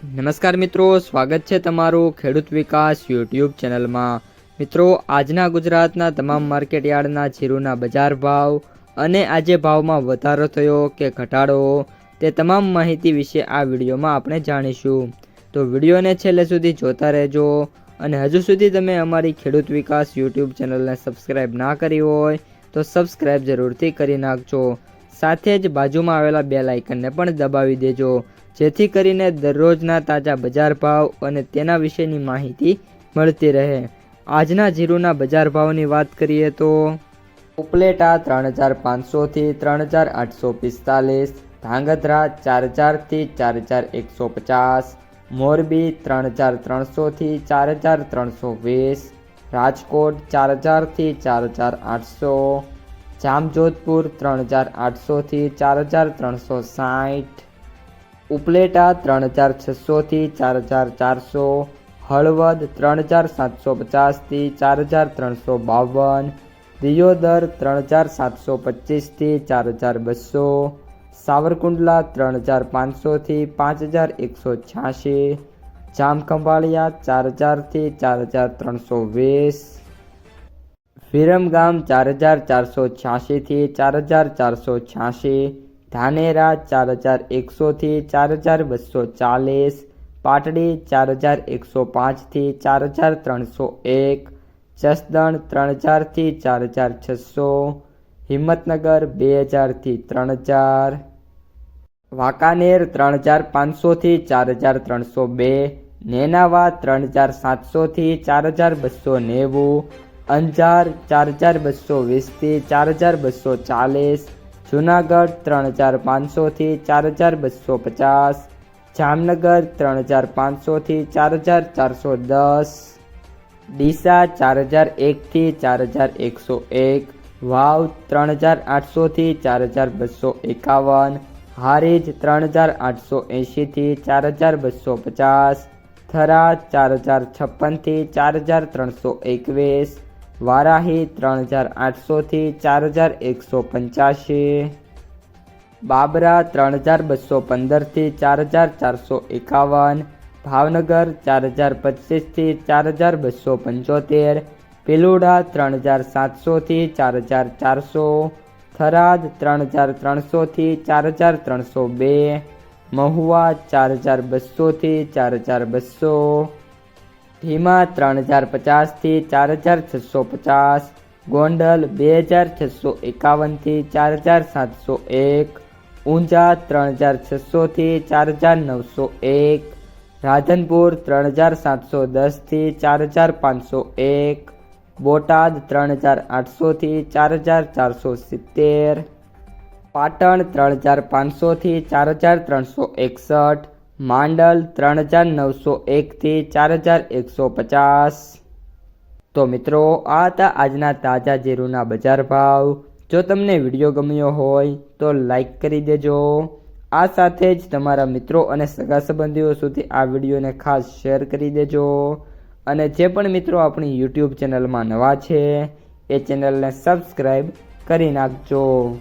નમસ્કાર મિત્રો, સ્વાગત છે તમારું ખેડૂત વિકાસ યુટ્યુબ ચેનલમાં। મિત્રો, આજના ગુજરાતના તમામ માર્કેટયાર્ડના જીરુના બજાર ભાવ અને આજે ભાવમાં વધારો થયો કે ઘટાડો તે તમામ માહિતી વિશે આ વિડીયોમાં આપણે જાણીશું। તો વિડીયોને છેલ્લે સુધી જોતા રહેજો અને હજુ સુધી તમે અમારી ખેડૂત વિકાસ યુટ્યુબ ચેનલને સબસ્ક્રાઈબ ના કરી હોય તો સબસ્ક્રાઈબ જરૂરથી કરી નાખજો। સાથે જ બાજુમાં આવેલા બેલ આઇકનને પણ દબાવી દેજો, જેથી કરીને દરરોજના તાજા બજાર ભાવ અને તેના વિશેની માહિતી મળતી રહે। આજના જીરુના બજાર ભાવની વાત કરીએ તો ઉપલેટા 3500 થી 3845, ધાંગધ્રા 4000 થી 4150, મોરબી 3300 થી 4320, રાજકોટ 4000 થી 4800, જામજોધપુર 3800 થી 4360, ઉપલેટા 3600 થી 4400, હળવદ 3750 થી 4352, દિયોદર 3725 થી 4200, સાવરકુંડલા 3500 થી 5186, જામખંભાળિયા 4000 થી 4320, વિરમગામ 4486 થી 4486, ધાનેરા 4100 થી 4240, પાટડી 4105 થી 4301, જસદણ 3000 થી 4600, હિંમતનગર 2000 થી 3000, વાંકાનેર 3500 થી 4302, નેનાવા 3700 થી 4290, અંજાર 4220 થી 4240, જૂનાગઢ 3500 થી 4250, જામનગર 3500 થી 4410, ડીસા 4001 થી 4101, વાવ 3800 થી 4251, હારીજ 3880 થી 4250, થરાદ 4056 થી 4321, વારાહી 3800 થી 4185, બાબરા 3215 થી 4451, ભાવનગર 4025 થી 4275, પિલુડા 3700 થી 4400, થરાદ 3300 થી 4302, મહુવા 4200 થી 4200, ધીમા 3050 થી 4650, ગોંડલ 2651 થી 4701, ઊંઝા 3600 થી 4901, રાધનપુર 3710 થી 4501, બોટાદ 3800 થી 4470, પાટણ 3500 થી 4361, માંડલ 3901 થી 4150। તો મિત્રો, આ હતા આજના તાજા જીરુના બજાર ભાવ। જો તમને વિડીયો ગમ્યો હોય તો લાઈક કરી દેજો। આ સાથે જ તમારા મિત્રો અને સગા સંબંધીઓ સુધી આ વિડીયોને ખાસ શેર કરી દેજો અને જે પણ મિત્રો આપણી યુટ્યુબ ચેનલમાં નવા છે એ ચેનલને સબસ્ક્રાઈબ કરી નાખજો।